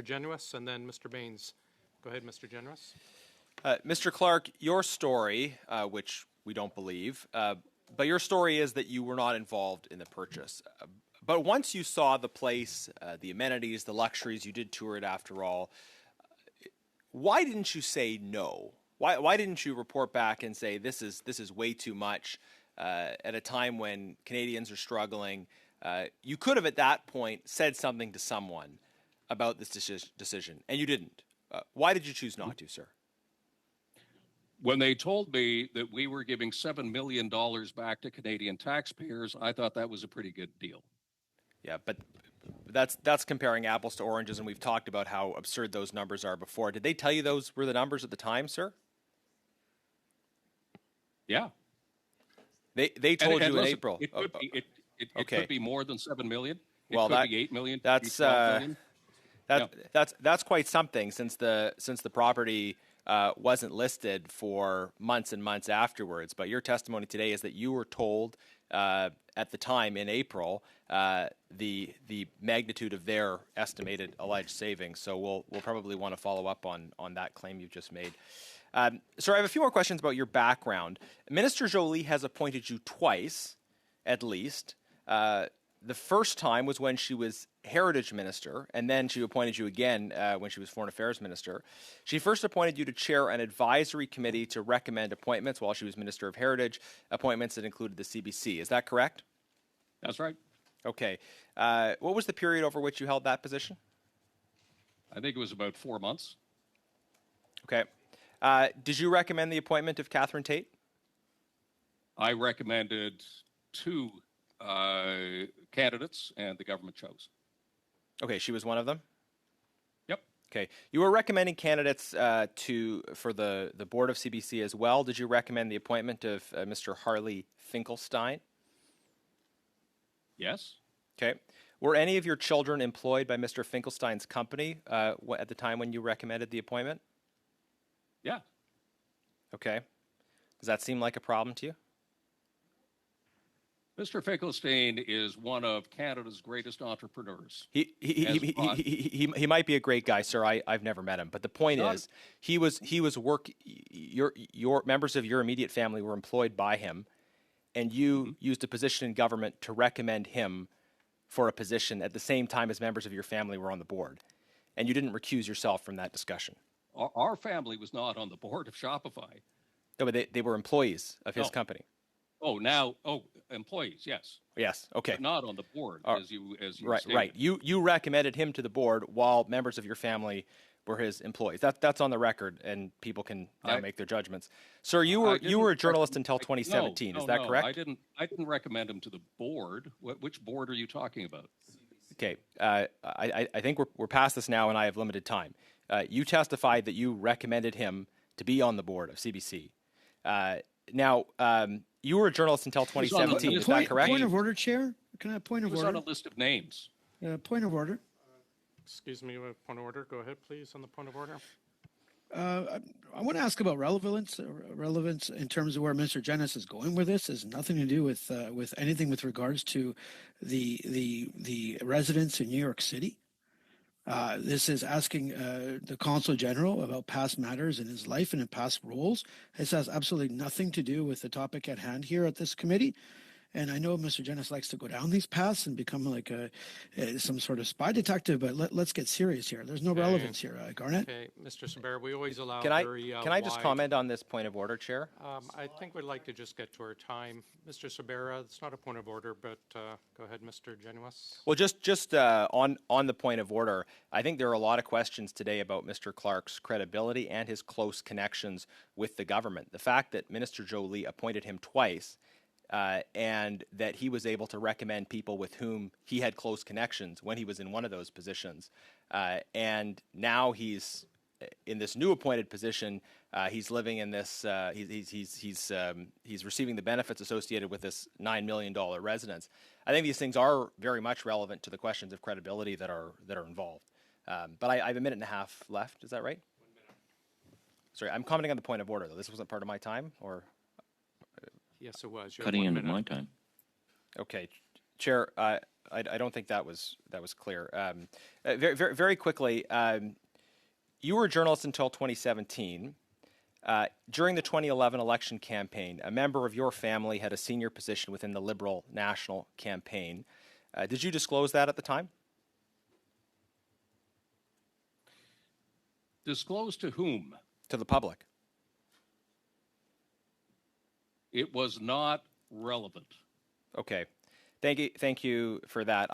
Genuous, and then Mr. Baines. Go ahead, Mr. Genuous. Mr. Clark, your story, which we don't believe, but your story is that you were not involved in the purchase. But once you saw the place, the amenities, the luxuries, you did tour it after all, why didn't you say no? Why didn't you report back and say this is way too much at a time when Canadians are struggling? You could have at that point said something to someone about this decision, and you didn't. Why did you choose not to, sir? When they told me that we were giving $7 million back to Canadian taxpayers, I thought that was a pretty good deal. Yeah, but that's comparing apples to oranges, and we've talked about how absurd those numbers are before. Did they tell you those were the numbers at the time, sir? Yeah. They told you in listen, April. It could be, it could be more than $7 million. It well, could be $8 million. That's that's quite something since the property wasn't listed for months and months afterwards. But your testimony today is that you were told at the time in April the magnitude of their estimated alleged savings. So we'll probably want to follow up on that claim you've just made. Sir, I have a few more questions about your background. Minister Jolie has appointed you twice, at least. The first time was when she was Heritage Minister, and then she appointed you again when she was Foreign Affairs Minister. She first appointed you to chair an advisory committee to recommend appointments while she was Minister of Heritage, appointments that included the CBC. Is that correct? That's right. Okay. What was the period over which you held that position? I think it was about 4 months. Okay. Did you recommend the appointment of Catherine Tate? I recommended two candidates, and the government chose. Okay, she was one of them? Yep. Okay. You were recommending candidates for the board of CBC as well. Did you recommend the appointment of Mr. Harley Finkelstein? Yes. Okay. Were any of your children employed by Mr. Finkelstein's company at the time when you recommended the appointment? Yeah. Okay. Does that seem like a problem to you? Mr. Finkelstein is one of Canada's greatest entrepreneurs. He might be a great guy, sir. I've never met him, but the point is, your members of your immediate family were employed by him, and you used a position in government to recommend him for a position at the same time as members of your family were on the board, and you didn't recuse yourself from that discussion. Our family was not on the board of Shopify. No, but they were employees of his company. Employees, yes. Yes, okay. But not on the board, as you right, stated. right. You recommended him to the board while members of your family were his employees. That's on the record, and people can now make their judgments. Sir, you were a journalist until 2017. Is that correct? I didn't recommend him to the board. Which board are you talking about? Okay, I think we're past this now, and I have limited time. You testified that you recommended him to be on the board of CBC. Now, you were a journalist until 2017. Is that correct? Point of order, Chair. Can I have point of order? It was on a list of names. Point of order. Excuse me, point of order. Go ahead, please, on the point of order. I want to ask about relevance. Relevance in terms of where Mr. Genuous is going with this has nothing to do with anything with regards to the residents in New York City. This is asking the Consul General about past matters in his life and in past roles. This has absolutely nothing to do with the topic at hand here at this committee. And I know Mr. Genuous likes to go down these paths and become like some sort of spy detective, but let's get serious here. There's no relevance here, Garnett. Okay, Mr. Sabera, we always allow Can I just comment on this point of order, Chair? I think we'd like to just get to our time. Mr. Sabera, it's not a point of order, but go ahead, Mr. Genuous. Well, just on the point of order, I think there are a lot of questions today about Mr. Clark's credibility and his close connections with the government. The fact that Minister Jolie appointed him twice and that he was able to recommend people with whom he had close connections when he was in one of those positions. And now he's in this new appointed position. He's living in this. He's receiving the benefits associated with this $9 million residence. I think these things are very much relevant to the questions of credibility that are involved. But I have a minute and a half left. Is that right? 1 minute. Sorry, I'm commenting on the point of order, though. This wasn't part of my time, or. Yes, it was. Cutting into my time. Okay. Chair, I don't think that was clear. Very quickly, you were a journalist until 2017. During the 2011 election campaign, a member of your family had a senior position within the Liberal National Campaign. Did you disclose that at the time? Disclose to whom? To the public. It was not relevant. Okay. Thank you for that.